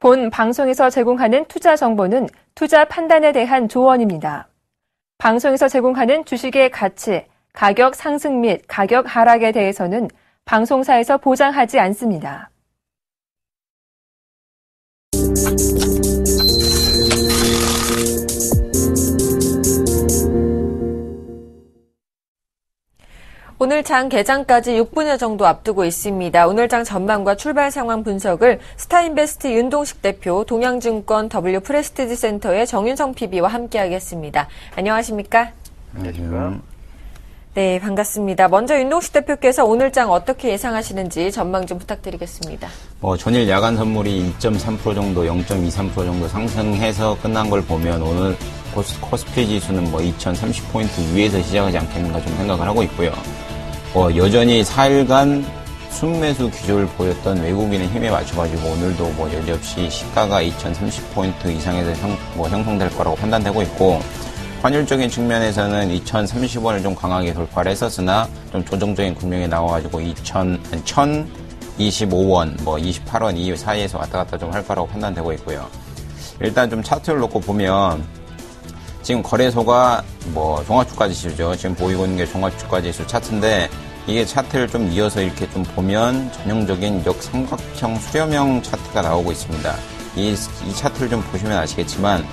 본 방송에서 제공하는 투자 정보는 투자 판단에 대한 조언입니다. 방송에서 제공하는 주식의 가치, 가격 상승 및 가격 하락에 대해서는 방송사에서 보장하지 않습니다. 오늘 장 개장까지 6분여 정도 앞두고 있습니다. 오늘 장 전망과 출발 상황 분석을 스타인베스트 윤동식 대표, 동양증권 W프레스티지 센터의 정윤성 PB와 함께하겠습니다. 안녕하십니까? 안녕하십니까? 네, 반갑습니다. 먼저 윤동식 대표께서 오늘 장 어떻게 예상하시는지 전망 좀 부탁드리겠습니다. 전일 야간 선물이 2.3% 정도, 0.23% 정도 상승해서 끝난 걸 보면 오늘 코스피 지수는 2030포인트 위에서 시작하지 않겠는가 좀 생각을 하고 있고요. 여전히 4일간 순매수 기조를 보였던 외국인의 힘에 맞춰가지고 오늘도 여지없이 시가가 2030포인트 이상에서 형성될 거라고 판단되고 있고, 환율적인 측면에서는 2030원을 좀 강하게 돌파를 했었으나 좀 조정적인 국면이 나와가지고 1025원, 28원 이 사이에서 왔다 갔다 좀 할 거라고 판단되고 있고요. 일단 좀 차트를 놓고 보면 지금 거래소가 종합주가 지수죠. 지금 보이고 있는 게 종합주가 지수 차트인데, 이게 차트를 좀 이어서 이렇게 좀 보면 전형적인 역삼각형 수렴형 차트가 나오고 있습니다. 이 차트를 좀 보시면 아시겠지만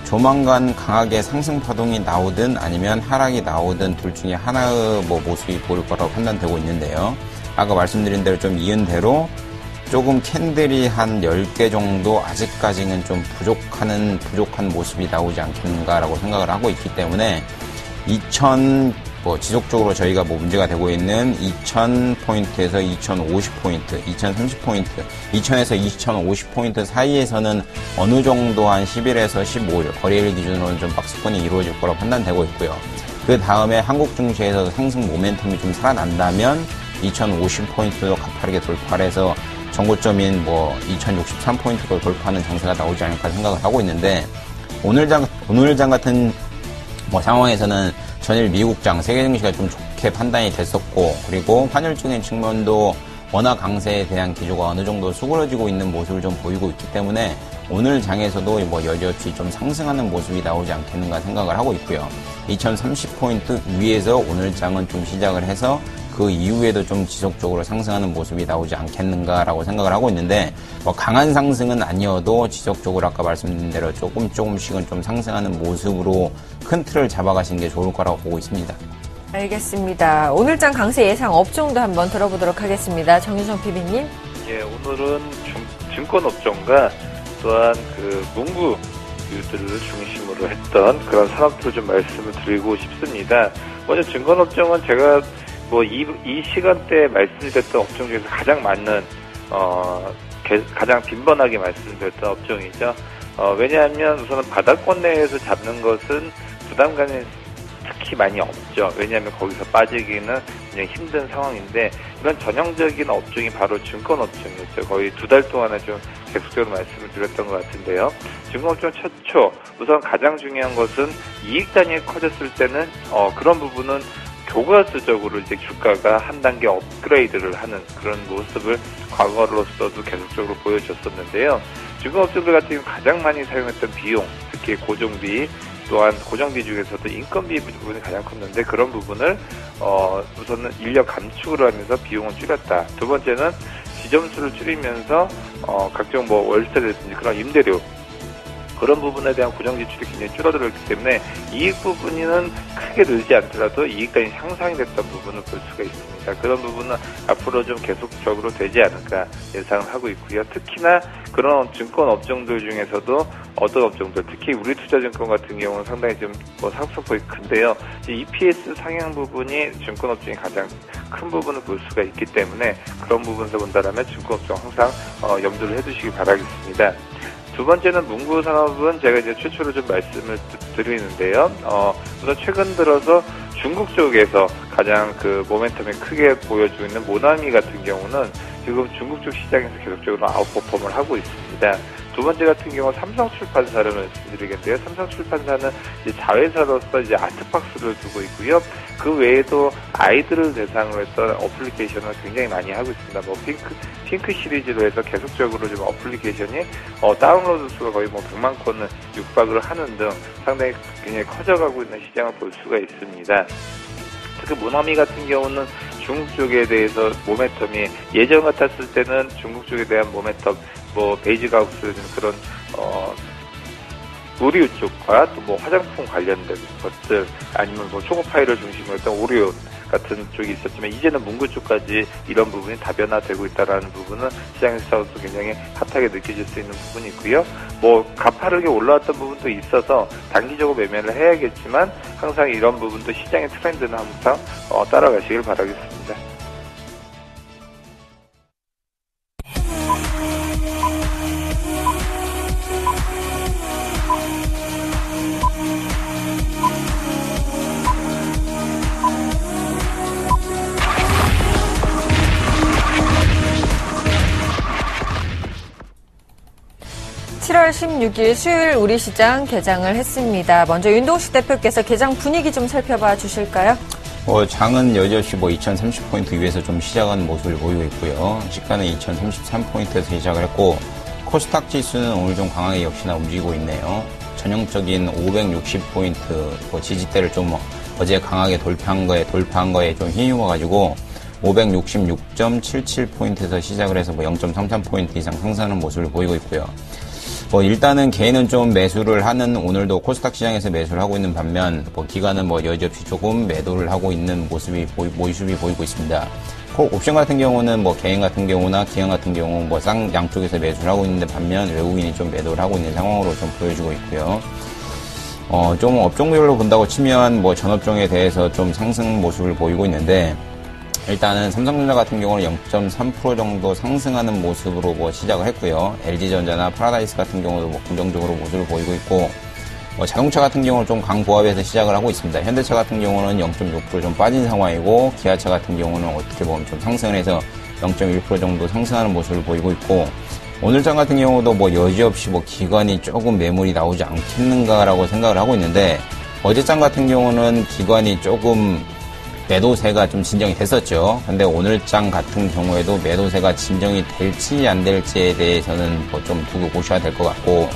조만간 강하게 상승 파동이 나오든 아니면 하락이 나오든 둘 중에 하나의 모습이 보일 거라고 판단되고 있는데요. 아까 말씀드린 대로 좀 이은 대로 조금 캔들이 한 10개 정도 아직까지는 좀 부족한 모습이 나오지 않겠는가라고 생각을 하고 있기 때문에 지속적으로 저희가 문제가 되고 있는 2000포인트에서 2050포인트, 2030포인트, 2000에서 2050포인트 사이에서는 어느 정도 한 10일에서 15일, 거래일 기준으로는 좀 박스권이 이루어질 거라고 판단되고 있고요. 그 다음에 한국 증시에서 상승 모멘텀이 좀 살아난다면 2050포인트도 가파르게 돌파를 해서 전고점인 2063포인트로 돌파하는 장세가 나오지 않을까 생각을 하고 있는데, 오늘 장 같은 상황에서는 전일 미국장, 세계 증시가 좀 좋게 판단이 됐었고, 그리고 환율적인 측면도 원화 강세에 대한 기조가 어느 정도 수그러지고 있는 모습을 좀 보이고 있기 때문에 오늘 장에서도 여지없이 좀 상승하는 모습이 나오지 않겠는가 생각을 하고 있고요. 2030포인트 위에서 오늘 장은 좀 시작을 해서 그 이후에도 좀 지속적으로 상승하는 모습이 나오지 않겠는가라고 생각을 하고 있는데, 강한 상승은 아니어도 지속적으로 아까 말씀드린 대로 조금씩은 좀 상승하는 모습으로 큰 틀을 잡아가시는 게 좋을 거라고 보고 있습니다. 알겠습니다. 오늘장 강세 예상 업종도 한번 들어보도록 하겠습니다. 정윤성 PB님. 예, 오늘은 증권업종과 또한 문구들을 중심으로 했던 그런 산업들을 좀 말씀을 드리고 싶습니다. 먼저 증권업종은 제가 이 시간대에 말씀드렸던 업종 중에서 가장 맞는, 가장 빈번하게 말씀드렸던 업종이죠. 왜냐하면 우선은 바닥권 내에서 잡는 것은 부담감이 특히 많이 없죠. 왜냐하면 거기서 빠지기는 굉장히 힘든 상황인데, 이런 전형적인 업종이 바로 증권업종이었죠. 거의 2달 동안에 좀 계속적으로 말씀을 드렸던 것 같은데요. 증권업종 최초, 우선 가장 중요한 것은 이익 단위가 커졌을 때는, 그런 부분은 교과서적으로 이제 주가가 한 단계 업그레이드를 하는 그런 모습을 과거로서도 계속적으로 보여줬었는데요. 증권업종들 같은 경우 가장 많이 사용했던 비용, 특히 고정비, 또한 고정비 중에서도 인건비 부분이 가장 컸는데, 그런 부분을 우선은 인력 감축을 하면서 비용을 줄였다. 두 번째는 지점수를 줄이면서 각종 월세라든지 그런 임대료, 그런 부분에 대한 고정 지출이 굉장히 줄어들었기 때문에 이익 부분은 크게 늘지 않더라도 이익 단위 향상이 됐던 부분을 볼 수가 있습니다. 그런 부분은 앞으로 좀 계속적으로 되지 않을까 예상을 하고 있고요. 특히나 그런 증권 업종들 중에서도 어떤 업종들, 특히 우리투자증권 같은 경우는 상당히 좀 상승폭이 큰데요. EPS 상향 부분이 증권 업종이 가장 큰 부분을 볼 수가 있기 때문에 그런 부분에서 본다면 증권 업종 항상 염두를 해두시기 바라겠습니다. 두 번째는 문구 산업은 제가 이제 최초로 좀 말씀을 드리는데요. 우선 최근 들어서 중국 쪽에서 가장 모멘텀이 크게 보여주고 있는 모나미 같은 경우는 지금 중국 쪽 시장에서 계속적으로 아웃퍼폼을 하고 있습니다. 두 번째 같은 경우 삼성출판사를 말씀드리겠는데요. 삼성출판사는 이제 자회사로서 이제 아트박스를 두고 있고요. 그 외에도 아이들을 대상으로 해서 어플리케이션을 굉장히 많이 하고 있습니다. 뭐 핑크 시리즈로 해서 계속적으로 좀 어플리케이션이 다운로드 수가 거의 뭐 100만 건을 육박을 하는 등 상당히 굉장히 커져가고 있는 시장을 볼 수가 있습니다. 특히 모나미 같은 경우는 중국 쪽에 대해서 모멘텀이 예전 같았을 때는 중국 쪽에 대한 모멘텀, 뭐 베이지가우스 그런 의류 쪽과 또 뭐 화장품 관련된 것들 아니면 뭐 초코파이를 중심으로 했던 오리온 같은 쪽이 있었지만 이제는 문구 쪽까지 이런 부분이 다변화되고 있다라는 부분은 시장에서도 굉장히 핫하게 느껴질 수 있는 부분이 있고요. 뭐 가파르게 올라왔던 부분도 있어서 단기적으로 매매를 해야겠지만 항상 이런 부분도 시장의 트렌드는 항상 따라가시길 바라겠습니다. (7월 16일) 수요일 우리 시장 개장을 했습니다. 먼저 윤동식 대표께서 개장 분위기 좀 살펴봐 주실까요? 장은 여전히 2030포인트 위에서 좀 시작한 모습을 보이고 있고요. 시가는 2033포인트에서 시작을 했고, 코스닥 지수는 오늘 좀 강하게 역시나 움직이고 있네요. 전형적인 560포인트 지지대를 좀 어제 강하게 돌파한 거에 좀 힘이 와가지고 566.77포인트에서 시작을 해서 0.33포인트 이상 상승하는 모습을 보이고 있고요. 일단은 개인은 좀 매수를 하는, 오늘도 코스닥 시장에서 매수를 하고 있는 반면, 기관은 여지없이 조금 매도를 하고 있는 모습이 보이고 있습니다. 옵션 같은 경우는 개인 같은 경우나 기관 같은 경우 양쪽에서 매수를 하고 있는데 반면 외국인이 좀 매도를 하고 있는 상황으로 좀 보여지고 있고요. 좀 업종별로 본다고 치면 전업종에 대해서 좀 상승 모습을 보이고 있는데, 일단은 삼성전자 같은 경우는 0.3% 정도 상승하는 모습으로 시작을 했고요. LG전자나 파라다이스 같은 경우도 긍정적으로 모습을 보이고 있고, 자동차 같은 경우는 좀 강보합에서 시작을 하고 있습니다. 현대차 같은 경우는 0.6% 좀 빠진 상황이고, 기아차 같은 경우는 어떻게 보면 좀 상승을 해서 0.1% 정도 상승하는 모습을 보이고 있고, 오늘장 같은 경우도 여지없이 기관이 조금 매물이 나오지 않겠는가라고 생각을 하고 있는데, 어제장 같은 경우는 기관이 조금 매도세가 좀 진정이 됐었죠. 근데 오늘장 같은 경우에도 매도세가 진정이 될지 안 될지에 대해서는 좀 두고 보셔야 될 것 같고,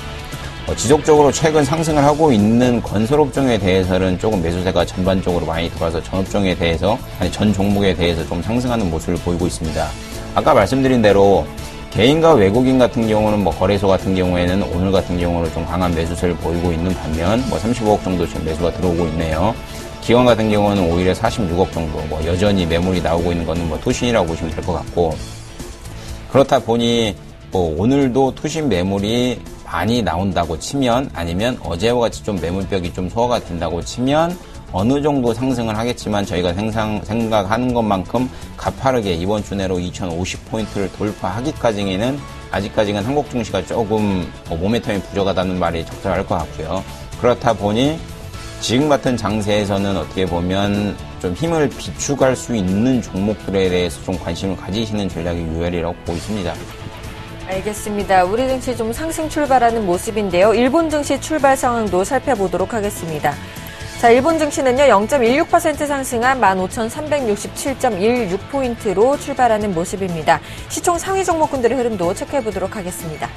지속적으로 최근 상승을 하고 있는 건설업종에 대해서는 조금 매수세가 전반적으로 많이 들어와서 전 종목에 대해서 좀 상승하는 모습을 보이고 있습니다. 아까 말씀드린 대로 개인과 외국인 같은 경우는 거래소 같은 경우에는 오늘 같은 경우는 좀 강한 매수세를 보이고 있는 반면 35억 정도 지금 매수가 들어오고 있네요. 기관 같은 경우는 오히려 46억 정도, 여전히 매물이 나오고 있는 거는 투신이라고 보시면 될 것 같고, 그렇다 보니, 오늘도 투신 매물이 많이 나온다고 치면, 아니면 어제와 같이 좀 매물벽이 좀 소화가 된다고 치면, 어느 정도 상승을 하겠지만, 저희가 생각하는 것만큼 가파르게 이번 주 내로 2050포인트를 돌파하기까지는, 아직까지는 한국 증시가 조금 모멘텀이 부족하다는 말이 적절할 것 같고요. 그렇다 보니, 지금 같은 장세에서는 어떻게 보면 좀 힘을 비축할 수 있는 종목들에 대해서 좀 관심을 가지시는 전략이 유효하리라고 보고 있습니다. 알겠습니다. 우리 증시 좀 상승 출발하는 모습인데요. 일본 증시 출발 상황도 살펴보도록 하겠습니다. 자, 일본 증시는요, 0.16% 상승한 15,367.16포인트로 출발하는 모습입니다. 시총 상위 종목군들의 흐름도 체크해보도록 하겠습니다.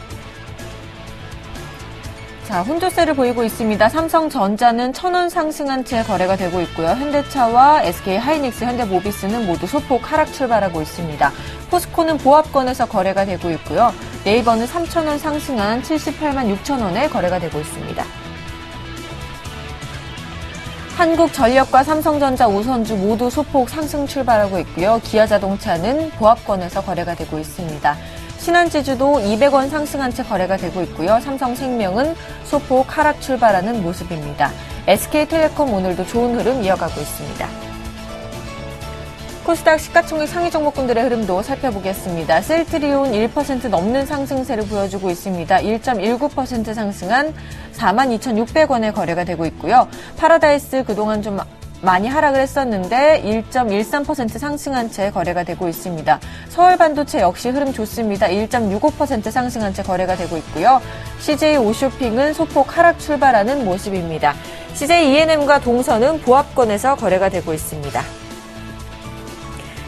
자, 혼조세를 보이고 있습니다. 삼성전자는 1,000원 상승한 채 거래가 되고 있고요. 현대차와 SK하이닉스, 현대모비스는 모두 소폭 하락 출발하고 있습니다. 포스코는 보합권에서 거래가 되고 있고요. 네이버는 3,000원 상승한 78만 6천원에 거래가 되고 있습니다. 한국전력과 삼성전자, 우선주 모두 소폭 상승 출발하고 있고요. 기아자동차는 보합권에서 거래가 되고 있습니다. 신한지주도 200원 상승한 채 거래가 되고 있고요. 삼성생명은 소폭 하락 출발하는 모습입니다. SK텔레콤 오늘도 좋은 흐름 이어가고 있습니다. 코스닥 시가총액 상위 종목군들의 흐름도 살펴보겠습니다. 셀트리온 1% 넘는 상승세를 보여주고 있습니다. 1.19% 상승한 42,600원에 거래가 되고 있고요. 파라다이스 그동안 좀 많이 하락을 했었는데 1.13% 상승한 채 거래가 되고 있습니다. 서울반도체 역시 흐름 좋습니다. 1.65% 상승한 채 거래가 되고 있고요. CJ 오쇼핑은 소폭 하락 출발하는 모습입니다. CJ E&M과 동선은 보합권에서 거래가 되고 있습니다.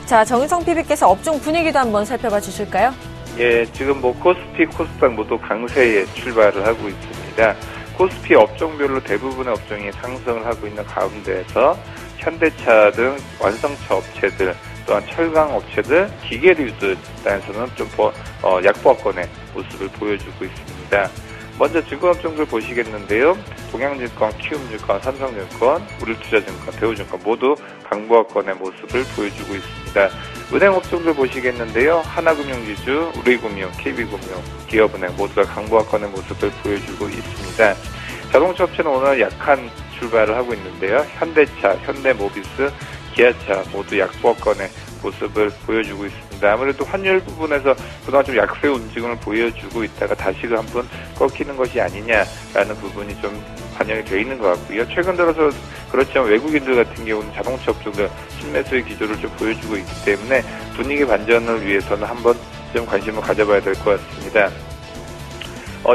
자, 정윤성 PB께서 업종 분위기도 한번 살펴봐 주실까요? 예, 지금 코스피, 코스닥 모두 강세에 출발을 하고 있습니다. 코스피 업종별로 대부분의 업종이 상승을 하고 있는 가운데에서 현대차 등 완성차 업체들, 또한 철강 업체들, 기계류들 단에서는 좀 약보합권의 모습을 보여주고 있습니다. 먼저 증권업종들 보시겠는데요. 동양증권, 키움증권, 삼성증권, 우리투자증권, 대우증권 모두 강보합권의 모습을 보여주고 있습니다. 은행업종들 보시겠는데요. 하나금융지주, 우리금융, KB금융, 기업은행 모두가 강보합권의 모습을 보여주고 있습니다. 자동차 업체는 오늘 약한 출발을 하고 있는데요. 현대차, 현대모비스, 기아차 모두 약보합권의 모습을 보여주고 있습니다. 아무래도 환율 부분에서 그동안 좀 약세 움직임을 보여주고 있다가 다시금 한번 꺾이는 것이 아니냐라는 부분이 좀 반영이 되어 있는 것 같고요. 최근 들어서 그렇지만 외국인들 같은 경우는 자동차 업종들 신매수의 기조를 좀 보여주고 있기 때문에 분위기 반전을 위해서는 한번 좀 관심을 가져봐야 될 것 같습니다.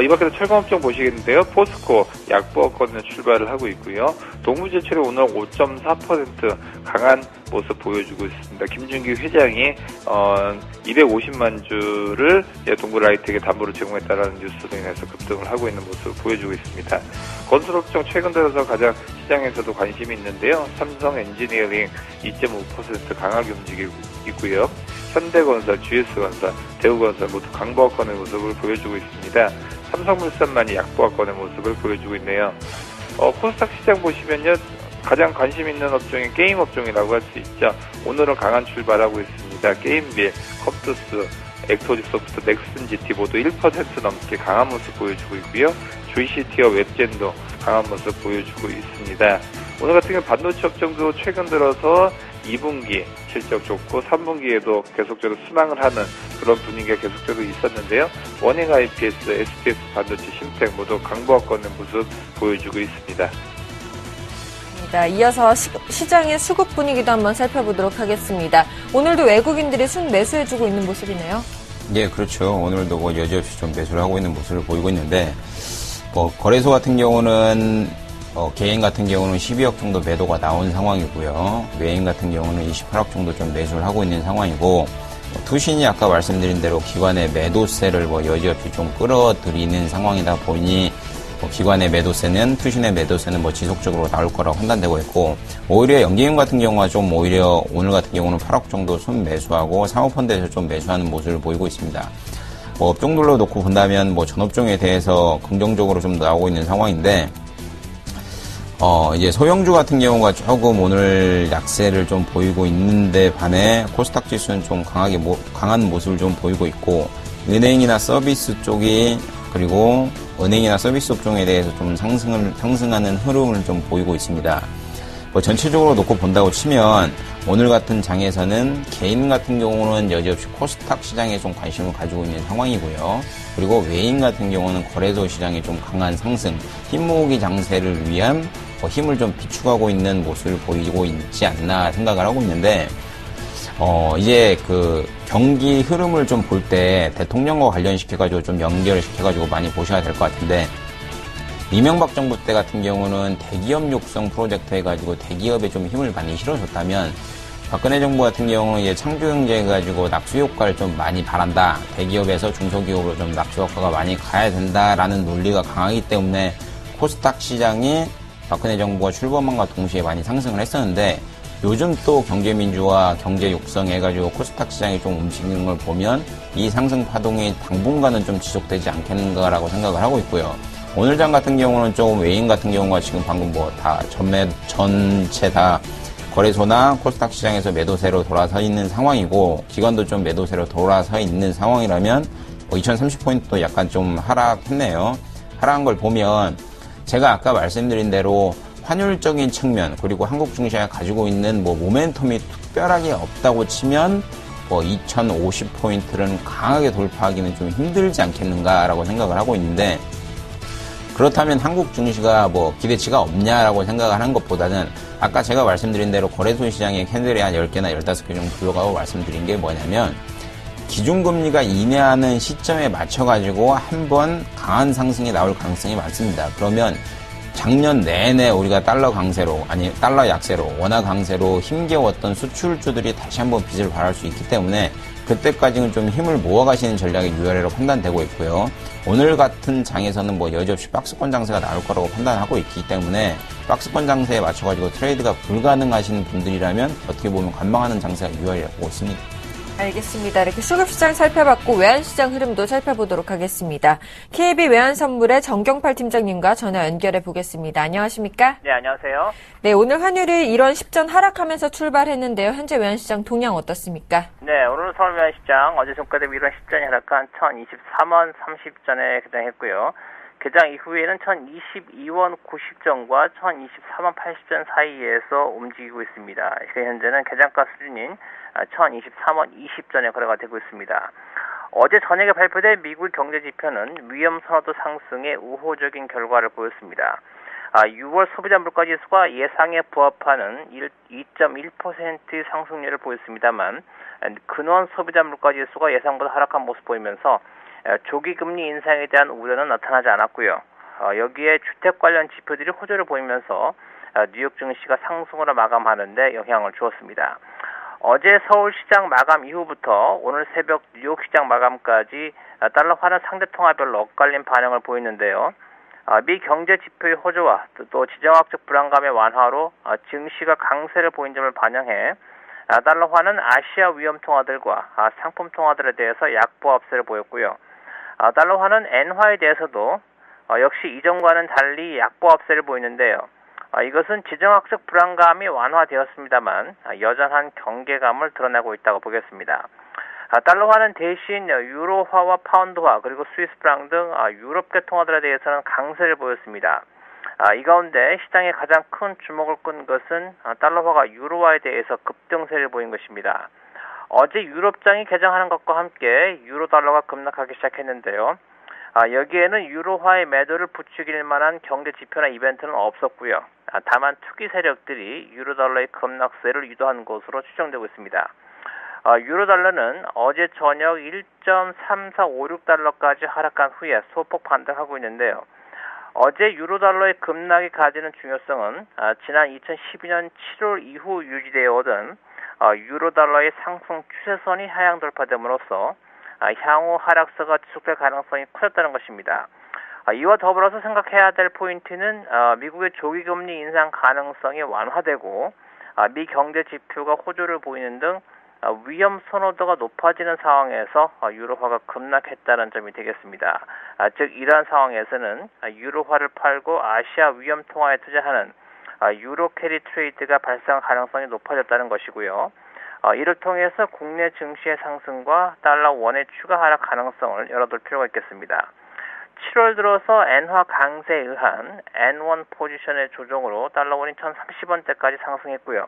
이 밖에서 철강업종 보시겠는데요. 포스코 약보합권에 출발을 하고 있고요. 동부제철이 오늘 5.4% 강한 모습 보여주고 있습니다. 김준기 회장이 250만 주를 동부라이트에게 담보로 제공했다라는 뉴스로 인해서 급등을 하고 있는 모습을 보여주고 있습니다. 건설업종 최근 들어서 가장 시장에서도 관심이 있는데요. 삼성 엔지니어링 2.5% 강하게 움직이고 있고요. 현대건설, GS건설, 대우건설 모두 강보합권의 모습을 보여주고 있습니다. 삼성물산만이 약보합권의 모습을 보여주고 있네요. 코스닥 시장 보시면요. 가장 관심 있는 업종이 게임 업종이라고 할 수 있죠. 오늘은 강한 출발하고 있습니다. 게임빌, 컵투스, 엑소지소프트, 넥슨 GT 모두 1% 넘게 강한 모습 보여주고 있고요. 주이시티와 웹젠도 강한 모습 보여주고 있습니다. 오늘 같은 경우 반도체 업종도 최근 들어서 2분기 실적 좋고 3분기에도 계속적으로 순항을 하는 그런 분위기가 계속적으로 있었는데요. 원행 IPS, SPS 반도체, 심텍 모두 강보합권의 모습 보여주고 있습니다. 이어서 시장의 수급 분위기도 한번 살펴보도록 하겠습니다. 오늘도 외국인들이 순매수해주고 있는 모습이네요. 예, 그렇죠. 오늘도 여지없이 좀 매수를 하고 있는 모습을 보이고 있는데, 거래소 같은 경우는 개인 같은 경우는 12억 정도 매도가 나온 상황이고요. 외인 같은 경우는 28억 정도 좀 매수를 하고 있는 상황이고, 투신이 아까 말씀드린 대로 기관의 매도세를 여지없이 좀 끌어들이는 상황이다 보니 기관의 매도세는 투신의 매도세는 지속적으로 나올 거라고 판단되고 있고, 오히려 연기금 같은 경우가 좀 오히려 오늘 같은 경우는 8억 정도 순 매수하고 사모펀드에서 좀 매수하는 모습을 보이고 있습니다. 업종들로 놓고 본다면 전업종에 대해서 긍정적으로 좀 나오고 있는 상황인데, 이제 소형주 같은 경우가 조금 오늘 약세를 좀 보이고 있는데 반해 코스닥 지수는 좀 강한 모습을 좀 보이고 있고, 은행이나 서비스 쪽이 그리고 은행이나 서비스 업종에 대해서 좀 상승하는 흐름을 좀 보이고 있습니다. 전체적으로 놓고 본다고 치면 오늘 같은 장에서는 개인 같은 경우는 여지없이 코스닥 시장에 좀 관심을 가지고 있는 상황이고요. 그리고 외인 같은 경우는 거래소 시장에 좀 강한 상승, 흰모으기 장세를 위한 힘을 좀 비축하고 있는 모습을 보이고 있지 않나 생각을 하고 있는데, 이제 경기 흐름을 좀 볼 때 대통령과 관련시켜가지고 좀 연결을 시켜가지고 많이 보셔야 될 것 같은데, 이명박 정부 때 같은 경우는 대기업 육성 프로젝트 해가지고 대기업에 좀 힘을 많이 실어줬다면, 박근혜 정부 같은 경우는 이제 창조경제 해가지고 낙수 효과를 좀 많이 바란다. 대기업에서 중소기업으로 좀 낙수 효과가 많이 가야 된다라는 논리가 강하기 때문에 코스닥 시장이 박근혜 정부가 출범함과 동시에 많이 상승을 했었는데, 요즘 또 경제민주화, 경제 육성 해가지고 코스닥 시장이 좀 움직이는 걸 보면 이 상승 파동이 당분간은 좀 지속되지 않겠는가라고 생각을 하고 있고요. 오늘 장 같은 경우는 좀 외인 같은 경우가 지금 방금 전체 다 거래소나 코스닥 시장에서 매도세로 돌아서 있는 상황이고, 기관도 좀 매도세로 돌아서 있는 상황이라면 2030포인트도 약간 좀 하락했네요. 하락한 걸 보면 제가 아까 말씀드린 대로 환율적인 측면, 그리고 한국 증시가 가지고 있는 모멘텀이 특별하게 없다고 치면 2050포인트는 강하게 돌파하기는 좀 힘들지 않겠는가라고 생각을 하고 있는데, 그렇다면 한국 증시가 뭐 기대치가 없냐라고 생각하는 것보다는 아까 제가 말씀드린 대로 거래소 시장에 캔들이 한 10개나 15개 정도 굴러가고 말씀드린 게 뭐냐면 기준금리가 인하하는 시점에 맞춰가지고 한번 강한 상승이 나올 가능성이 많습니다. 그러면 작년 내내 우리가 달러 강세로, 아니 달러 약세로, 원화 강세로 힘겨웠던 수출주들이 다시 한번 빚을 발할 수 있기 때문에 그때까지는 좀 힘을 모아가시는 전략이 유효하리로 판단되고 있고요. 오늘 같은 장에서는 뭐 여지없이 박스권 장세가 나올 거라고 판단하고 있기 때문에 박스권 장세에 맞춰가지고 트레이드가 불가능하신 분들이라면 어떻게 보면 관망하는 장세가 유효하리라고 보고 있습니다. 알겠습니다. 이렇게 수급시장 살펴봤고 외환시장 흐름도 살펴보도록 하겠습니다. KB 외환선물의 정경팔 팀장님과 전화 연결해 보겠습니다. 안녕하십니까? 네, 안녕하세요. 네, 오늘 환율이 1원 10전 하락하면서 출발했는데요. 현재 외환시장 동향 어떻습니까? 네, 오늘 서울 외환시장 어제 종가 대비 1원 10전이 하락한 1023원 30전에 개장했고요. 개장 이후에는 1022원 90전과 1023원 80전 사이에서 움직이고 있습니다. 현재는 개장가 수준인 1023원 20전에 거래가 되고 있습니다. 어제 저녁에 발표된 미국 경제지표는 위험 선호도 상승에 우호적인 결과를 보였습니다. 6월 소비자 물가지수가 예상에 부합하는 2.1% 상승률을 보였습니다만 근원 소비자 물가지수가 예상보다 하락한 모습 보이면서 조기 금리 인상에 대한 우려는 나타나지 않았고요. 여기에 주택 관련 지표들이 호조를 보이면서 뉴욕 증시가 상승으로 마감하는 데 영향을 주었습니다. 어제 서울시장 마감 이후부터 오늘 새벽 뉴욕 시장 마감까지 달러 환원 상대 통화별로 엇갈린 반응을 보이는데요. 미 경제 지표의 호조와 또 지정학적 불안감의 완화로 증시가 강세를 보인 점을 반영해 달러 환은 아시아 위험 통화들과 상품 통화들에 대해서 약보 압세를 보였고요. 달러 환은 엔화에 대해서도 역시 이전과는 달리 약보 압세를 보이는데요. 이것은 지정학적 불안감이 완화되었습니다만 여전한 경계감을 드러내고 있다고 보겠습니다. 달러화는 대신 유로화와 파운드화 그리고 스위스 프랑 등 유럽계 통화들에 대해서는 강세를 보였습니다. 이 가운데 시장에 가장 큰 주목을 끈 것은 달러화가 유로화에 대해서 급등세를 보인 것입니다. 어제 유럽장이 개장하는 것과 함께 유로달러가 급락하기 시작했는데요. 여기에는 유로화의 매도를 부추길 만한 경제 지표나 이벤트는 없었고요. 다만 투기 세력들이 유로달러의 급락세를 유도한 것으로 추정되고 있습니다. 유로달러는 어제 저녁 1.3456달러까지 하락한 후에 소폭 반등하고 있는데요. 어제 유로달러의 급락이 가지는 중요성은 지난 2012년 7월 이후 유지되어 오던 유로달러의 상승 추세선이 하향 돌파됨으로써 향후 하락세가 지속될 가능성이 커졌다는 것입니다. 이와 더불어서 생각해야 될 포인트는 미국의 조기금리 인상 가능성이 완화되고 미 경제 지표가 호조를 보이는 등 위험 선호도가 높아지는 상황에서 유로화가 급락했다는 점이 되겠습니다. 즉 이러한 상황에서는 유로화를 팔고 아시아 위험 통화에 투자하는 유로 캐리 트레이드가 발생할 가능성이 높아졌다는 것이고요. 이를 통해서 국내 증시의 상승과 달러 원의 추가 하락 가능성을 열어둘 필요가 있겠습니다. 7월 들어서 엔화 강세에 의한 N1 포지션의 조정으로 달러 원이 1030원대까지 상승했고요.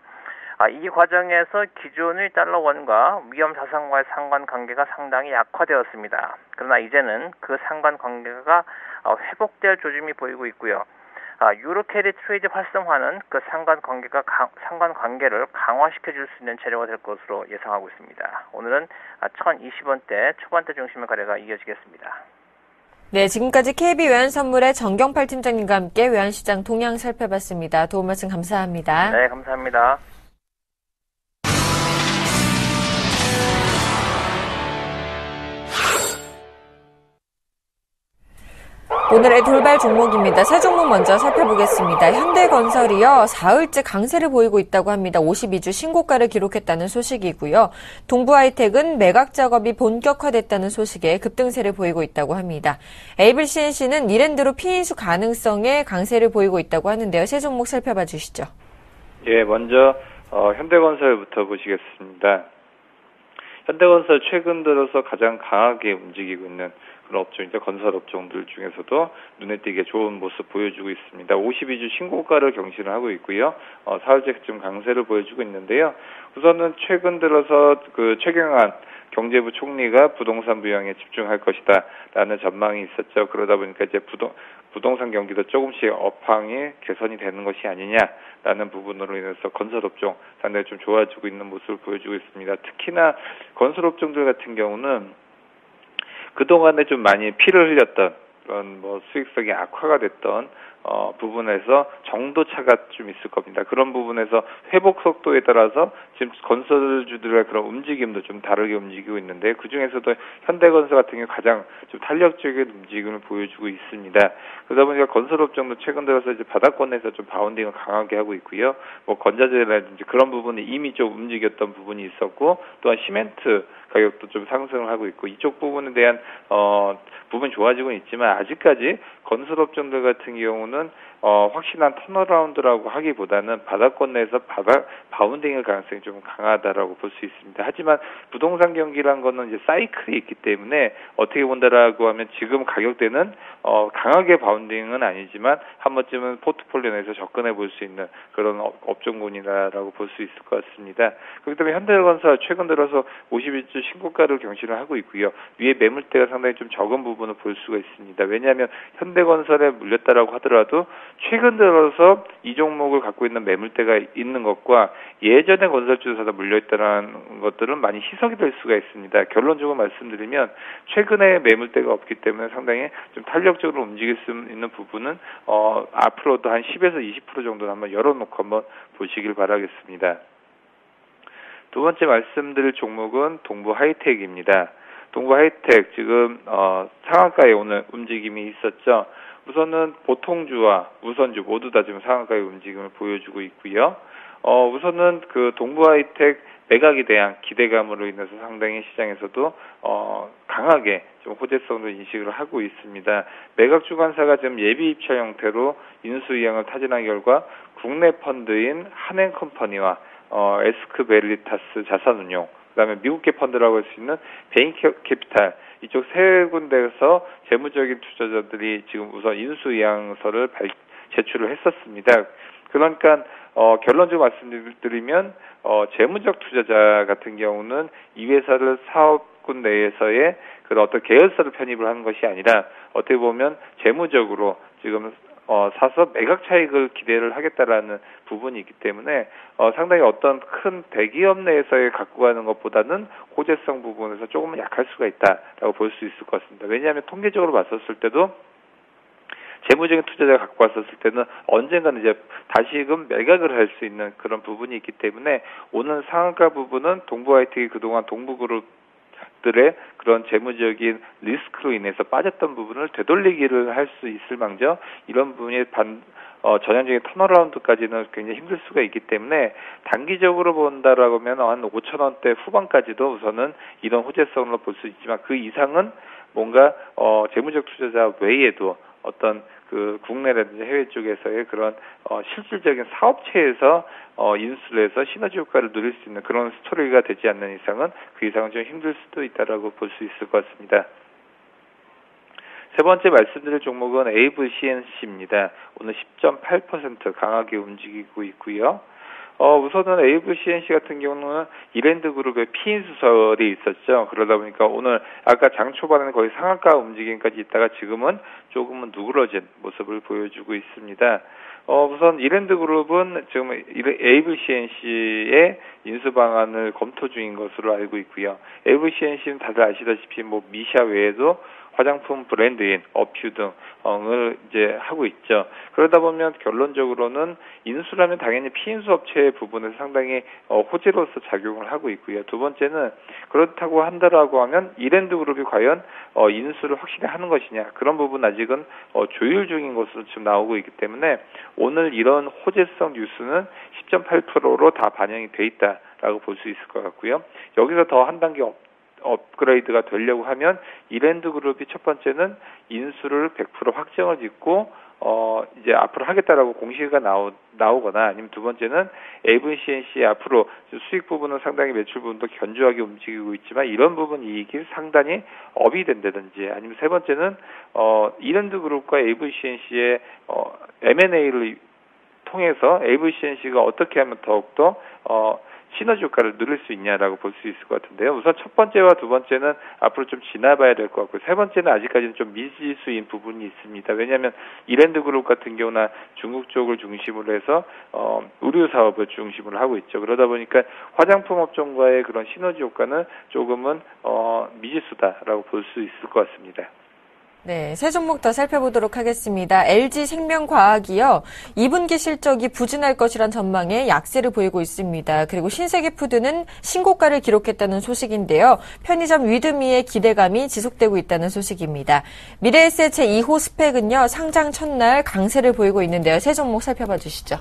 이 과정에서 기존의 달러 원과 위험 자산과의 상관관계가 상당히 약화되었습니다. 그러나 이제는 그 상관관계가 회복될 조짐이 보이고 있고요. 유로 캐리 트레이드 활성화는 그 상관관계를 강화시켜줄 수 있는 재료가 될 것으로 예상하고 있습니다. 오늘은 1020원대 초반대 중심의 거래가 이어지겠습니다. 네, 지금까지 KB 외환선물의 정경팔 팀장님과 함께 외환시장 동향 살펴봤습니다. 도움 말씀 감사합니다. 네, 감사합니다. 오늘의 돌발 종목입니다. 세 종목 먼저 살펴보겠습니다. 현대건설이요, 사흘째 강세를 보이고 있다고 합니다. 52주 신고가를 기록했다는 소식이고요. 동부하이텍은 매각 작업이 본격화됐다는 소식에 급등세를 보이고 있다고 합니다. 에이블 CNC는 이랜드로 피인수 가능성에 강세를 보이고 있다고 하는데요. 세 종목 살펴봐 주시죠. 예, 먼저 현대건설부터 보시겠습니다. 현대건설 최근 들어서 가장 강하게 움직이고 있는 그런 업종이죠. 건설 업종들 중에서도 눈에 띄게 좋은 모습 보여주고 있습니다. 52주 신고가를 경신을 하고 있고요. 사흘째 좀 강세를 보여주고 있는데요. 우선은 최근 들어서 그 최경환 경제부 총리가 부동산 부양에 집중할 것이다라는 전망이 있었죠. 그러다 보니까 이제 부동산 경기도 조금씩 업황이 개선이 되는 것이 아니냐라는 부분으로 인해서 건설업종 상당히 좀 좋아지고 있는 모습을 보여주고 있습니다. 특히나 건설업종들 같은 경우는 그동안에 좀 많이 피를 흘렸던 그런 수익성이 악화가 됐던 부분에서 정도차가 좀 있을 겁니다. 그런 부분에서 회복 속도에 따라서 지금 건설주들의 그런 움직임도 좀 다르게 움직이고 있는데 그 중에서도 현대건설 같은 경우 가장 좀 탄력적인 움직임을 보여주고 있습니다. 그러다 보니까 건설업종도 최근 들어서 이제 바닥권에서 좀 바운딩을 강하게 하고 있고요. 건자재라든지 그런 부분이 이미 좀 움직였던 부분이 있었고 또한 시멘트 가격도 좀 상승을 하고 있고 이쪽 부분에 대한 부분이 좋아지고는 있지만 아직까지 건설업종들 같은 경우는 확실한 턴어라운드라고 하기보다는 바닥권 내에서 바운딩의 가능성이 좀 강하다라고 볼 수 있습니다. 하지만 부동산 경기란 거는 이제 사이클이 있기 때문에 어떻게 본다라고 하면 지금 가격대는 강하게 바운딩은 아니지만 한 번쯤은 포트폴리오 내에서 접근해 볼 수 있는 그런 업종군이다라고 볼 수 있을 것 같습니다. 그렇기 때문에 현대건설 최근 들어서 51주 신고가를 경신을 하고 있고요. 위에 매물대가 상당히 좀 적은 부분을 볼 수가 있습니다. 왜냐하면 현대건설에 물렸다라고 하더라도 최근 들어서 이 종목을 갖고 있는 매물대가 있는 것과 예전에 건설주사가 물려있다는 것들은 많이 희석이 될 수가 있습니다. 결론적으로 말씀드리면 최근에 매물대가 없기 때문에 상당히 좀 탄력적으로 움직일 수 있는 부분은 앞으로도 한 10에서 20% 정도 한번 열어놓고 한번 보시길 바라겠습니다. 두 번째 말씀드릴 종목은 동부 하이텍입니다. 동부 하이텍 지금 상한가에 오늘 움직임이 있었죠. 우선은 보통주와 우선주 모두 다 지금 상한가의 움직임을 보여주고 있고요. 우선은 그 동부 하이텍 매각에 대한 기대감으로 인해서 상당히 시장에서도 강하게 좀 호재성도 인식을 하고 있습니다. 매각 주관사가 지금 예비 입찰 형태로 인수 이양을 타진한 결과 국내 펀드인 한행컴퍼니와 에스크베리타스 자산운용 그다음에 미국계 펀드라고 할 수 있는 베인캐피탈 이쪽 세 군데에서 재무적인 투자자들이 지금 우선 인수이양서를 제출을 했었습니다. 그러니까 결론적으로 말씀드리면 재무적 투자자 같은 경우는 이 회사를 사업군 내에서의 그런 어떤 계열사를 편입을 하는 것이 아니라 어떻게 보면 재무적으로 지금 사서 매각 차익을 기대를 하겠다라는 부분이 있기 때문에 상당히 어떤 큰 대기업 내에서의 갖고 가는 것보다는 호재성 부분에서 조금은 약할 수가 있다라고 볼 수 있을 것 같습니다. 왜냐하면 통계적으로 봤었을 때도 재무적인 투자자가 갖고 왔었을 때는 언젠가는 이제 다시금 매각을 할 수 있는 그런 부분이 있기 때문에 오늘 상한가 부분은 동부 하이텍이 그동안 동부그룹 들의 그런 재무적인 리스크로 인해서 빠졌던 부분을 되돌리기를 할 수 있을 망정 이런 부분이 전형적인 턴어라운드까지는 굉장히 힘들 수가 있기 때문에 단기적으로 본다라고 하면 한 5,000원대 후반까지도 우선은 이런 호재성으로 볼 수 있지만 그 이상은 뭔가 재무적 투자자 외에도 어떤 그 국내라든지 해외 쪽에서의 그런 실질적인 사업체에서 인수를 해서 시너지 효과를 누릴 수 있는 그런 스토리가 되지 않는 이상은 그 이상은 좀 힘들 수도 있다라고 볼 수 있을 것 같습니다. 세 번째 말씀드릴 종목은 AVCNC입니다. 오늘 10.8% 강하게 움직이고 있고요. 우선은 AVCNC 같은 경우는 이랜드그룹의 피인수설이 있었죠. 그러다 보니까 오늘 아까 장 초반에는 거의 상한가 움직임까지 있다가 지금은 조금은 누그러진 모습을 보여주고 있습니다. 우선 이랜드그룹은 지금 AVCNC의 인수 방안을 검토 중인 것으로 알고 있고요. AVCNC는 다들 아시다시피 미샤 외에도 화장품 브랜드인 어퓨 등을 이제 하고 있죠. 그러다 보면 결론적으로는 인수라면 당연히 피인수 업체 부분에서 상당히 호재로서 작용을 하고 있고요. 두 번째는 그렇다고 한다라고 하면 이랜드그룹이 과연 인수를 확실히 하는 것이냐 그런 부분 아직은 조율 중인 것으로 지금 나오고 있기 때문에 오늘 이런 호재성 뉴스는 10.8%로 다 반영이 돼 있다라고 볼 수 있을 것 같고요. 여기서 더 한 단계 업그레이드가 되려고 하면 이랜드그룹이 첫 번째는 인수를 100% 확정을 짓고 이제 앞으로 하겠다라고 공시가 나오거나 아니면 두 번째는 AVCNC 앞으로 수익 부분은 상당히 매출 부분도 견조하게 움직이고 있지만 이런 부분 이익이 상당히 업이 된다든지 아니면 세 번째는 이랜드그룹과 AVCNC의 M&A를 통해서 AVCNC가 어떻게 하면 더욱더 시너지 효과를 누릴 수 있냐라고 볼 수 있을 것 같은데요. 우선 첫 번째와 두 번째는 앞으로 좀 지나봐야 될 것 같고, 세 번째는 아직까지는 좀 미지수인 부분이 있습니다. 왜냐하면 이랜드그룹 같은 경우나 중국 쪽을 중심으로 해서 의류 사업을 중심으로 하고 있죠. 그러다 보니까 화장품 업종과의 그런 시너지 효과는 조금은 미지수다라고 볼 수 있을 것 같습니다. 네, 세 종목 더 살펴보도록 하겠습니다. LG생명과학이요, 2분기 실적이 부진할 것이란 전망에 약세를 보이고 있습니다. 그리고 신세계푸드는 신고가를 기록했다는 소식인데요. 편의점 위드미의 기대감이 지속되고 있다는 소식입니다. 미래에셋 제2호 스펙은요, 상장 첫날 강세를 보이고 있는데요. 세 종목 살펴봐 주시죠.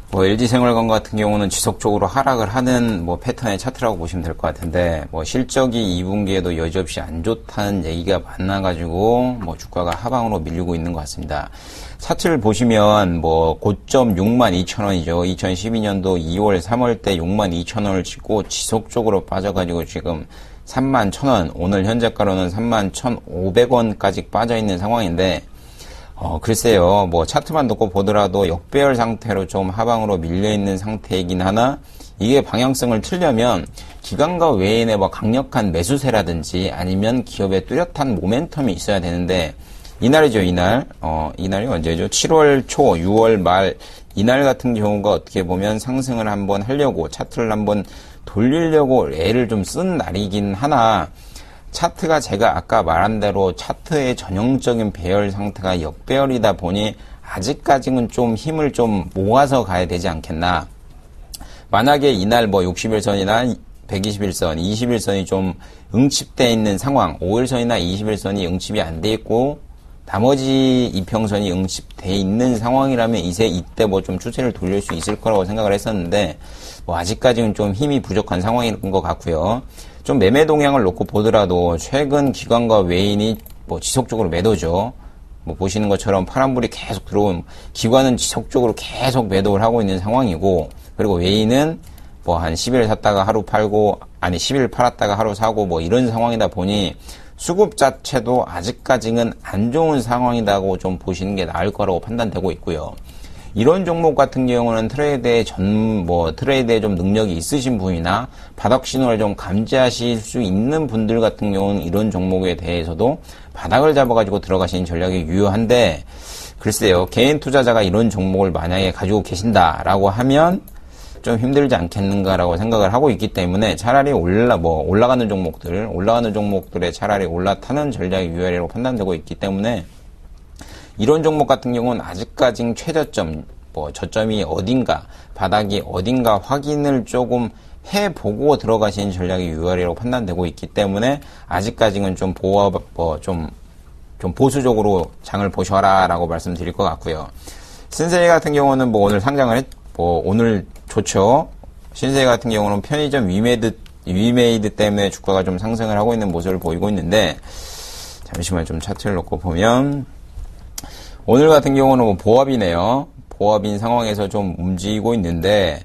LG생활건강 같은 경우는 지속적으로 하락을 하는 패턴의 차트라고 보시면 될 것 같은데, 실적이 2분기에도 여지없이 안 좋다는 얘기가 많아가지고, 주가가 하방으로 밀리고 있는 것 같습니다. 차트를 보시면, 고점 62,000원이죠. 2012년도 2월, 3월 때 62,000원을 찍고 지속적으로 빠져가지고 지금 31,000원, 오늘 현재가로는 31,500원까지 빠져있는 상황인데, 글쎄요, 차트만 놓고 보더라도 역배열 상태로 좀 하방으로 밀려있는 상태이긴 하나, 이게 방향성을 틀려면 기관과 외인의 강력한 매수세라든지 아니면 기업의 뚜렷한 모멘텀이 있어야 되는데, 이날이죠, 이날. 이날이 언제죠? 7월 초, 6월 말, 이날 같은 경우가 어떻게 보면 상승을 한번 하려고, 차트를 한번 돌리려고 애를 좀 쓴 날이긴 하나, 차트가 제가 아까 말한 대로 차트의 전형적인 배열 상태가 역배열이다 보니 아직까지는 좀 힘을 좀 모아서 가야 되지 않겠나. 만약에 이날 60일선이나 120일선, 20일선이 좀 응집되어 있는 상황, 5일선이나 20일선이 응집이 안 돼 있고 나머지 이평선이 응집되어 있는 상황이라면 이때 좀 추세를 돌릴 수 있을 거라고 생각을 했었는데, 아직까지는 좀 힘이 부족한 상황인 것 같고요. 좀 매매 동향을 놓고 보더라도 최근 기관과 외인이 지속적으로 매도죠. 보시는 것처럼 파란불이 계속 들어온, 기관은 지속적으로 계속 매도를 하고 있는 상황이고, 그리고 외인은 한 10일 샀다가 하루 팔고, 10일 팔았다가 하루 사고 이런 상황이다 보니 수급 자체도 아직까지는 안 좋은 상황이라고 좀 보시는 게 나을 거라고 판단되고 있고요. 이런 종목 같은 경우는 트레이드에 좀 능력이 있으신 분이나 바닥 신호를 좀 감지하실 수 있는 분들 같은 경우는 이런 종목에 대해서도 바닥을 잡아가지고 들어가시는 전략이 유효한데, 글쎄요, 개인 투자자가 이런 종목을 만약에 가지고 계신다라고 하면 좀 힘들지 않겠는가라고 생각을 하고 있기 때문에 차라리 올라가는 종목들에 차라리 올라타는 전략이 유효하리라고 판단되고 있기 때문에 이런 종목 같은 경우는 아직까지는 최저점, 저점이 어딘가, 바닥이 어딘가 확인을 조금 해보고 들어가시는 전략이 유효하리라고 판단되고 있기 때문에 아직까지는 좀 좀 보수적으로 장을 보셔라라고 말씀드릴 것 같고요. 신세계 같은 경우는 오늘 상장을 오늘 좋죠. 신세계 같은 경우는 편의점 위메이드 때문에 주가가 좀 상승을 하고 있는 모습을 보이고 있는데, 잠시만 좀 차트를 놓고 보면, 오늘 같은 경우는 보합이네요. 보합인 상황에서 좀 움직이고 있는데,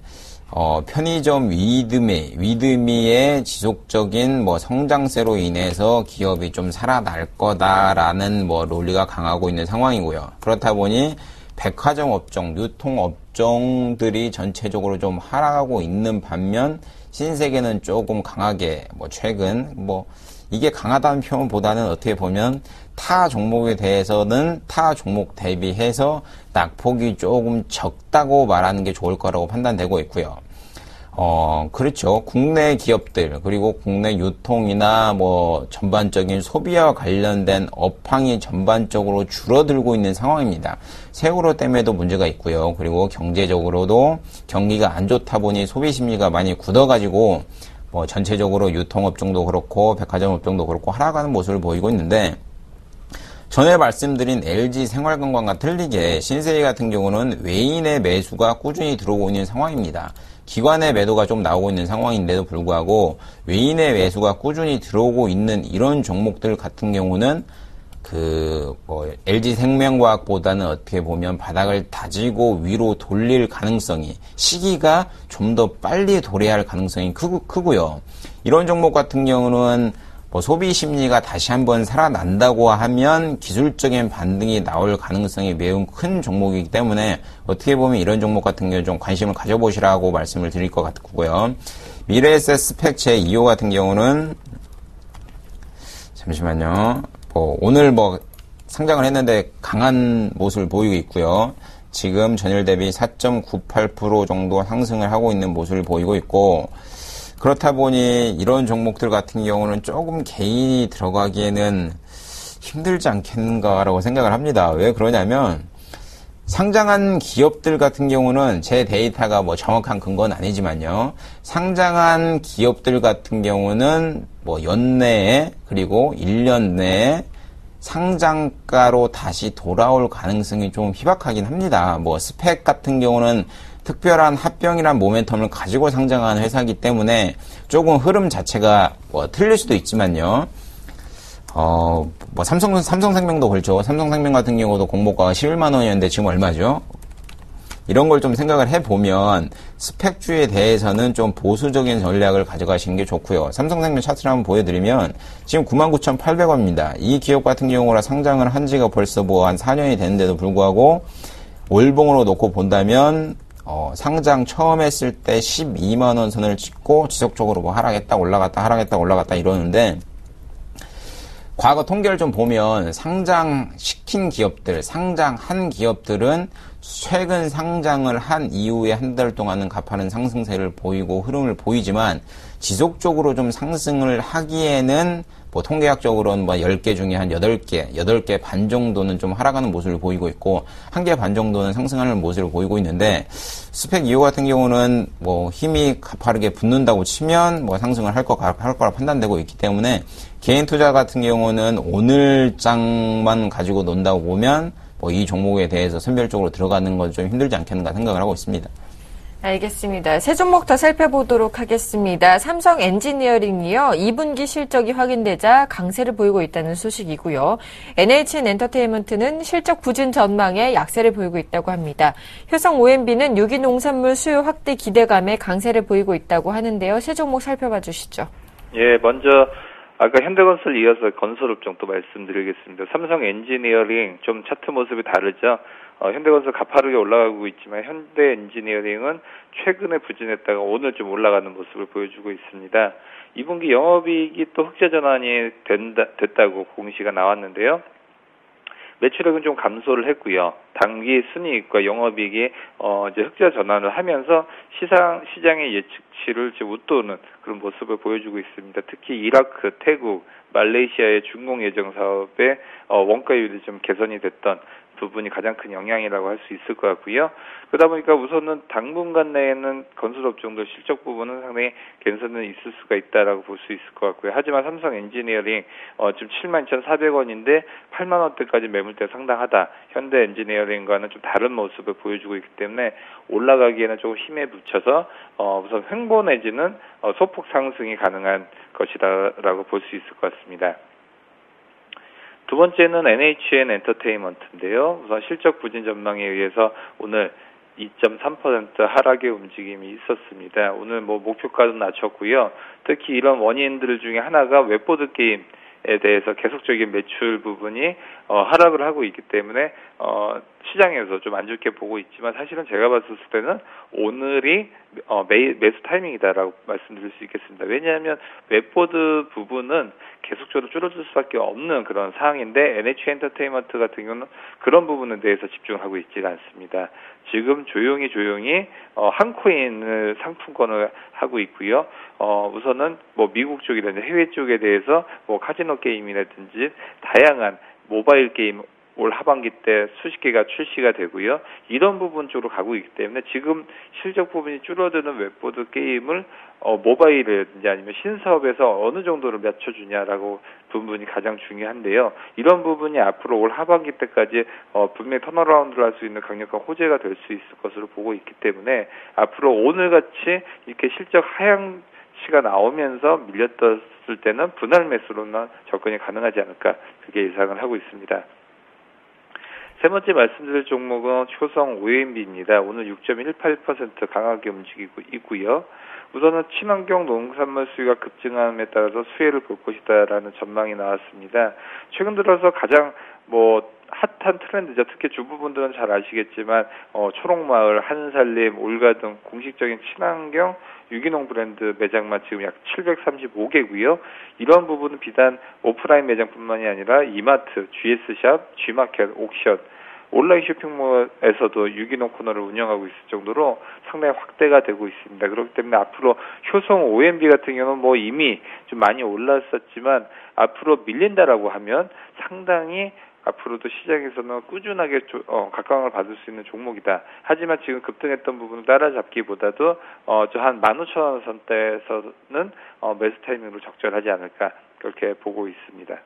편의점 위드미의 지속적인 성장세로 인해서 기업이 좀 살아날 거다라는 논리가 강하고 있는 상황이고요. 그렇다 보니 백화점 업종, 유통 업종들이 전체적으로 좀 하락하고 있는 반면 신세계는 조금 강하게 최근 이게 강하다는 표현보다는 어떻게 보면 타 종목에 대해서는 타 종목 대비해서 낙폭이 조금 적다고 말하는 게 좋을 거라고 판단되고 있고요. 그렇죠. 국내 기업들, 그리고 국내 유통이나 전반적인 소비와 관련된 업황이 전반적으로 줄어들고 있는 상황입니다. 세월호 때문에도 문제가 있고요. 그리고 경제적으로도 경기가 안 좋다 보니 소비 심리가 많이 굳어가지고 전체적으로 유통업종도 그렇고 백화점 업종도 그렇고 하락하는 모습을 보이고 있는데, 전에 말씀드린 LG생활건강과 틀리게 신세계 같은 경우는 외인의 매수가 꾸준히 들어오고 있는 상황입니다. 기관의 매도가 좀 나오고 있는 상황인데도 불구하고 외인의 매수가 꾸준히 들어오고 있는 이런 종목들 같은 경우는 LG생명과학보다는 어떻게 보면 바닥을 다지고 위로 돌릴 가능성이, 시기가 좀 더 빨리 도래할 가능성이 크고요. 이런 종목 같은 경우는 뭐 소비 심리가 다시 한번 살아난다고 하면 기술적인 반등이 나올 가능성이 매우 큰 종목이기 때문에 어떻게 보면 이런 종목 같은 경우는 좀 관심을 가져보시라고 말씀을 드릴 것 같고요. 미래에셋 스펙 제2호 같은 경우는 잠시만요. 오늘 상장을 했는데 강한 모습을 보이고 있고요. 지금 전일 대비 4.98% 정도 상승을 하고 있는 모습을 보이고 있고, 그렇다 보니 이런 종목들 같은 경우는 조금 개인이 들어가기에는 힘들지 않겠는가라고 생각을 합니다. 왜 그러냐면 상장한 기업들 같은 경우는 제 데이터가 정확한 근거는 아니지만요. 상장한 기업들 같은 경우는 연내에 그리고 1년 내에 상장가로 다시 돌아올 가능성이 좀 희박하긴 합니다. 스펙 같은 경우는 특별한 합병이란 모멘텀을 가지고 상장한 회사이기 때문에 조금 흐름 자체가 틀릴 수도 있지만요. 삼성생명도 그렇죠. 삼성생명 같은 경우도 공모가가 11만 원이었는데 지금 얼마죠? 이런 걸 좀 생각을 해보면 스펙주에 대해서는 좀 보수적인 전략을 가져가시는 게 좋고요. 삼성생명 차트를 한번 보여드리면 지금 99,800원입니다. 이 기업 같은 경우라 상장을 한 지가 벌써 한 4년이 됐는데도 불구하고 월봉으로 놓고 본다면 상장 처음 했을 때 12만원 선을 찍고 지속적으로 하락했다 올라갔다 하락했다 올라갔다 이러는데, 과거 통계를 좀 보면 상장시킨 기업들, 상장한 기업들은 최근 상장을 한 이후에 한 달 동안은 가파른 상승세를 보이고 흐름을 보이지만 지속적으로 좀 상승을 하기에는 통계학적으로는 10개 중에 한 8개 반 정도는 좀 하락하는 모습을 보이고 있고 1개 반 정도는 상승하는 모습을 보이고 있는데, 스펙 2호 같은 경우는 힘이 가파르게 붙는다고 치면 상승을 할 거라 판단되고 있기 때문에 개인 투자 같은 경우는 오늘 장만 가지고 논다고 보면 이 종목에 대해서 선별적으로 들어가는 건 좀 힘들지 않겠는가 생각을 하고 있습니다. 알겠습니다. 세 종목 더 살펴보도록 하겠습니다. 삼성 엔지니어링이요. 2분기 실적이 확인되자 강세를 보이고 있다는 소식이고요. NHN 엔터테인먼트는 실적 부진 전망에 약세를 보이고 있다고 합니다. 효성 OMB는 유기농산물 수요 확대 기대감에 강세를 보이고 있다고 하는데요. 세 종목 살펴봐 주시죠. 예, 먼저 아까 현대건설 이어서 건설업종 또 말씀드리겠습니다. 삼성 엔지니어링 좀 차트 모습이 다르죠. 현대건설 가파르게 올라가고 있지만 현대 엔지니어링은 최근에 부진했다가 오늘 좀 올라가는 모습을 보여주고 있습니다. 2분기 영업이익이 또 흑자 전환이 됐다고 공시가 나왔는데요. 매출액은 좀 감소를 했고요. 당기 순이익과 영업이익이 이제 흑자 전환을 하면서 시장의 예측치를 좀 웃도는 그런 모습을 보여주고 있습니다. 특히 이라크, 태국, 말레이시아의 준공 예정 사업의 원가율이 좀 개선이 됐던 부분이 가장 큰 영향이라고 할 수 있을 것 같고요. 그러다 보니까 우선은 당분간 내에는 건설업종도 실적 부분은 상당히 개선은 있을 수가 있다라고 볼 수 있을 것 같고요. 하지만 삼성 엔지니어링 지금 72,400원인데 8만 원대까지 매물대 상당하다. 현대 엔지니어링과는 좀 다른 모습을 보여주고 있기 때문에 올라가기에는 조금 힘에 붙여서 우선 횡보 내지는 소폭 상승이 가능한 것이다라고 볼 수 있을 것 같습니다. 두 번째는 NHN 엔터테인먼트인데요. 우선 실적 부진 전망에 의해서 오늘 2.3% 하락의 움직임이 있었습니다. 오늘 목표가도 낮췄고요. 특히 이런 원인들 중에 하나가 웹보드 게임에 대해서 계속적인 매출 부분이 하락을 하고 있기 때문에 시장에서 좀 안 좋게 보고 있지만 사실은 제가 봤을 때는 오늘이 매수 타이밍이다라고 말씀드릴 수 있겠습니다. 왜냐하면 웹보드 부분은 계속적으로 줄어들 수밖에 없는 그런 상황인데 NH 엔터테인먼트 같은 경우는 그런 부분에 대해서 집중하고 있지가 않습니다. 지금 조용히 한 코인을 상품권을 하고 있고요. 우선은 미국 쪽이라든지 해외 쪽에 대해서 카지노 게임이라든지 다양한 모바일 게임 올 하반기 때 수십 개가 출시가 되고요. 이런 부분 쪽으로 가고 있기 때문에 지금 실적 부분이 줄어드는 웹보드 게임을 모바일이라든지 아니면 신사업에서 어느 정도로 맞춰주냐라고 부분이 가장 중요한데요. 이런 부분이 앞으로 올 하반기 때까지 분명히 턴어라운드를 할 수 있는 강력한 호재가 될 수 있을 것으로 보고 있기 때문에 앞으로 오늘같이 이렇게 실적 하향치가 나오면서 밀렸었을 때는 분할 매수로는 접근이 가능하지 않을까 그렇게 예상을 하고 있습니다. 세 번째 말씀드릴 종목은 효성 OMB입니다. 오늘 6.18% 강하게 움직이고 있고요. 우선은 친환경 농산물 수요가 급증함에 따라서 수혜를 볼 것이다라는 전망이 나왔습니다. 최근 들어서 가장 핫한 트렌드죠. 특히 주부분들은 잘 아시겠지만 초록마을, 한살림, 올가 등 공식적인 친환경 유기농 브랜드 매장만 지금 약 735개고요. 이런 부분은 비단 오프라인 매장뿐만이 아니라 이마트, GS샵, G마켓, 옥션, 온라인 쇼핑몰에서도 유기농 코너를 운영하고 있을 정도로 상당히 확대가 되고 있습니다. 그렇기 때문에 앞으로 효성 OMB 같은 경우는 이미 좀 많이 올랐었지만 앞으로 밀린다라고 하면 상당히 앞으로도 시장에서는 꾸준하게 각광을 받을 수 있는 종목이다. 하지만 지금 급등했던 부분을 따라잡기보다도 한 15,000원 선대에서는 매수 타이밍으로 적절하지 않을까 그렇게 보고 있습니다.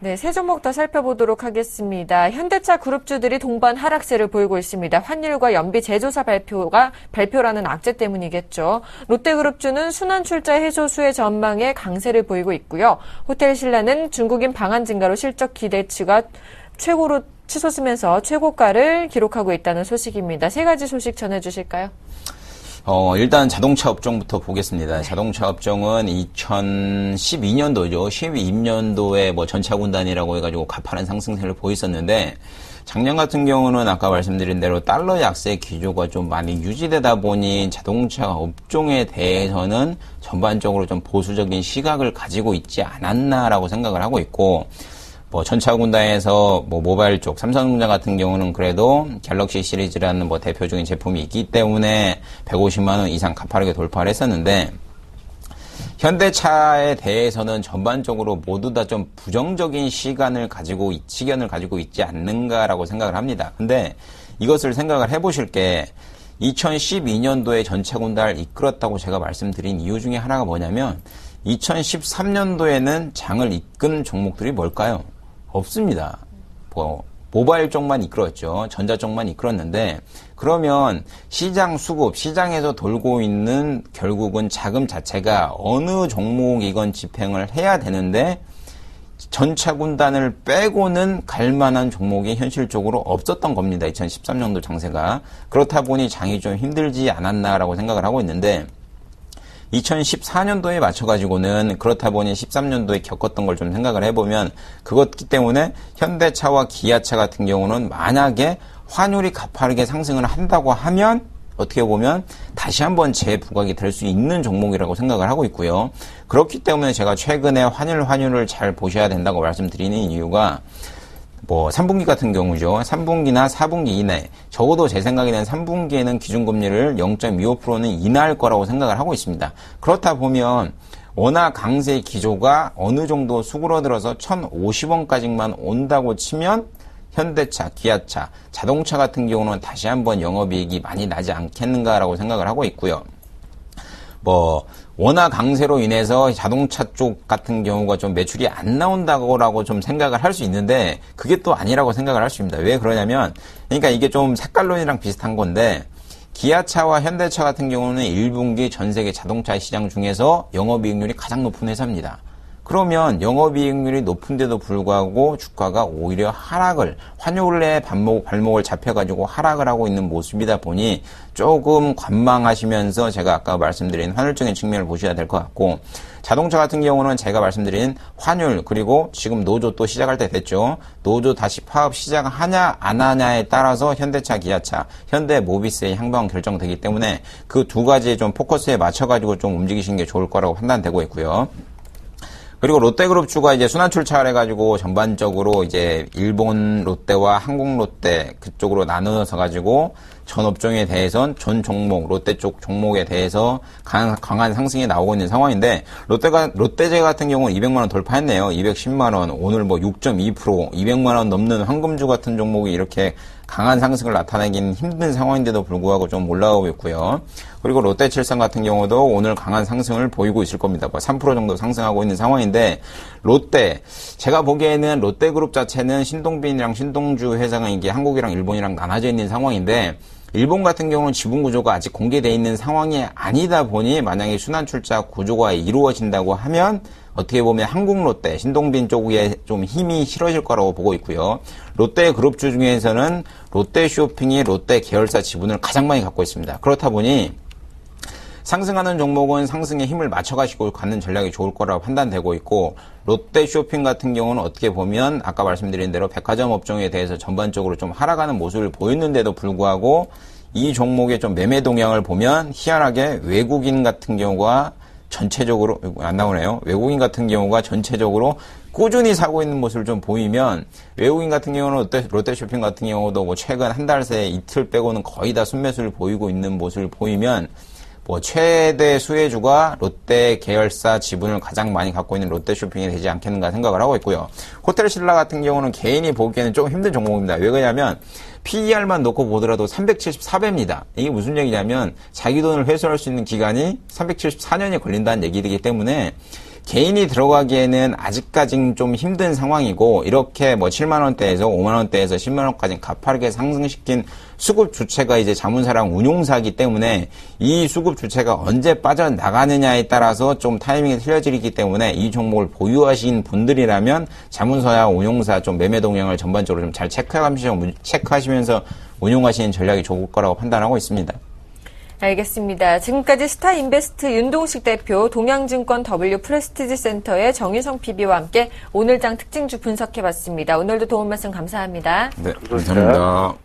네, 세 종목 더 살펴보도록 하겠습니다. 현대차 그룹주들이 동반 하락세를 보이고 있습니다. 환율과 연비 제조사 발표라는 악재 때문이겠죠. 롯데그룹주는 순환 출자 해소 수혜 전망에 강세를 보이고 있고요. 호텔신라는 중국인 방한 증가로 실적 기대치가 최고로 치솟으면서 최고가를 기록하고 있다는 소식입니다. 세 가지 소식 전해주실까요? 일단 자동차 업종부터 보겠습니다. 자동차 업종은 2012년도죠. 12년도에 전차군단이라고 해가지고 가파른 상승세를 보였었는데, 작년 같은 경우는 아까 말씀드린 대로 달러 약세 기조가 좀 많이 유지되다 보니 자동차 업종에 대해서는 전반적으로 좀 보수적인 시각을 가지고 있지 않았나라고 생각을 하고 있고, 전차군단에서 모바일 쪽, 삼성전자 같은 경우는 그래도 갤럭시 시리즈라는 대표적인 제품이 있기 때문에 150만원 이상 가파르게 돌파를 했었는데, 현대차에 대해서는 전반적으로 모두 다 좀 부정적인 시견을 가지고 있지 않는가라고 생각을 합니다. 근데 이것을 생각을 해보실 게 2012년도에 전차군단을 이끌었다고 제가 말씀드린 이유 중에 하나가 뭐냐면 2013년도에는 장을 이끈 종목들이 뭘까요? 없습니다. 모바일 쪽만 이끌었죠. 전자 쪽만 이끌었는데, 그러면 시장 수급, 시장에서 돌고 있는 결국은 자금 자체가 어느 종목이건 집행을 해야 되는데, 전차군단을 빼고는 갈 만한 종목이 현실적으로 없었던 겁니다. 2013년도 장세가. 그렇다 보니 장이 좀 힘들지 않았나라고 생각을 하고 있는데, 2014년도에 맞춰가지고는 그렇다 보니 13년도에 겪었던 걸 좀 생각을 해보면 그것 때문에 현대차와 기아차 같은 경우는 만약에 환율이 가파르게 상승을 한다고 하면 어떻게 보면 다시 한번 재부각이 될 수 있는 종목이라고 생각을 하고 있고요. 그렇기 때문에 제가 최근에 환율을 잘 보셔야 된다고 말씀드리는 이유가 3분기 같은 경우죠. 3분기나 4분기 이내, 적어도 제 생각에는 3분기에는 기준금리를 0.25%는 인하할 거라고 생각을 하고 있습니다. 그렇다 보면 워낙 강세 기조가 어느 정도 수그러들어서 1,050원까지만 온다고 치면 현대차, 기아차, 자동차 같은 경우는 다시 한번 영업이익이 많이 나지 않겠는가라고 생각을 하고 있고요. 워낙 강세로 인해서 자동차 쪽 같은 경우가 좀 매출이 안 나온다고 좀 생각을 할 수 있는데, 그게 또 아니라고 생각을 할 수 있습니다. 왜 그러냐면, 그러니까 이게 좀 색깔론이랑 비슷한 건데, 기아차와 현대차 같은 경우는 1분기 전 세계 자동차 시장 중에서 영업이익률이 가장 높은 회사입니다. 그러면 영업이익률이 높은데도 불구하고 주가가 오히려 환율에 발목을 잡혀가지고 하락을 하고 있는 모습이다 보니 조금 관망하시면서 제가 아까 말씀드린 환율적인 측면을 보셔야 될 것 같고, 자동차 같은 경우는 제가 말씀드린 환율, 그리고 지금 노조 또 시작할 때 됐죠. 노조 다시 파업 시작하냐 안 하냐에 따라서 현대차, 기아차, 현대 모비스의 향방 결정되기 때문에 그 두 가지에 좀 포커스에 맞춰가지고 좀 움직이시는 게 좋을 거라고 판단되고 있고요. 그리고 롯데그룹주가 이제 순환 출차를 해가지고 전반적으로 이제 일본 롯데와 한국 롯데 그쪽으로 나누어서 가지고 전 업종에 대해선 전 종목, 롯데 쪽 종목에 대해서 강한 상승이 나오고 있는 상황인데, 롯데제 같은 경우는 200만원 돌파했네요. 210만원, 오늘 6.2%, 200만원 넘는 황금주 같은 종목이 이렇게 강한 상승을 나타내긴 힘든 상황인데도 불구하고 좀 올라오고 있고요. 그리고 롯데칠성 같은 경우도 오늘 강한 상승을 보이고 있을 겁니다. 3% 정도 상승하고 있는 상황인데, 제가 보기에는 롯데그룹 자체는 신동빈이랑 신동주 회사가 이게 한국이랑 일본이랑 나눠져 있는 상황인데, 일본 같은 경우는 지분 구조가 아직 공개되어 있는 상황이 아니다 보니 만약에 순환 출자 구조가 이루어진다고 하면 어떻게 보면 한국 롯데, 신동빈 쪽에 좀 힘이 실어질 거라고 보고 있고요. 롯데 그룹주 중에서는 롯데 쇼핑이 롯데 계열사 지분을 가장 많이 갖고 있습니다. 그렇다 보니 상승하는 종목은 상승에 힘을 맞춰가시고 가는 전략이 좋을 거라고 판단되고 있고, 롯데 쇼핑 같은 경우는 어떻게 보면 아까 말씀드린 대로 백화점 업종에 대해서 전반적으로 좀 하락하는 모습을 보였는데도 불구하고 이 종목의 좀 매매 동향을 보면 희한하게 외국인 같은 경우가 전체적으로 안 나오네요. 외국인 같은 경우가 전체적으로 꾸준히 사고 있는 모습을 좀 보이면, 외국인 같은 경우는 롯데 쇼핑 같은 경우도 뭐 최근 한 달 새 이틀 빼고는 거의 다 순매수를 보이고 있는 모습을 보이면 뭐 최대 수혜주가 롯데 계열사 지분을 가장 많이 갖고 있는 롯데 쇼핑이 되지 않겠는가 생각을 하고 있고요. 호텔신라 같은 경우는 개인이 보기에는 좀 힘든 종목입니다. 왜 그러냐면 PER만 놓고 보더라도 374배입니다. 이게 무슨 얘기냐면 자기 돈을 회수할 수 있는 기간이 374년이 걸린다는 얘기이기 때문에 개인이 들어가기에는 아직까지는 좀 힘든 상황이고, 이렇게 뭐 7만원대에서 5만원대에서 10만원까지 가파르게 상승시킨 수급 주체가 이제 자문사랑 운용사이기 때문에 이 수급 주체가 언제 빠져나가느냐에 따라서 좀 타이밍이 틀려지기 때문에 이 종목을 보유하신 분들이라면 자문사와 운용사 좀 매매 동향을 전반적으로 좀 잘 체크하시면서 운용하시는 전략이 좋을 거라고 판단하고 있습니다. 알겠습니다. 지금까지 스타인베스트 윤동식 대표, 동양증권 W 프레스티지 센터의 정유성 PB와 함께 오늘장 특징주 분석해봤습니다. 오늘도 도움 말씀 감사합니다. 네, 감사합니다.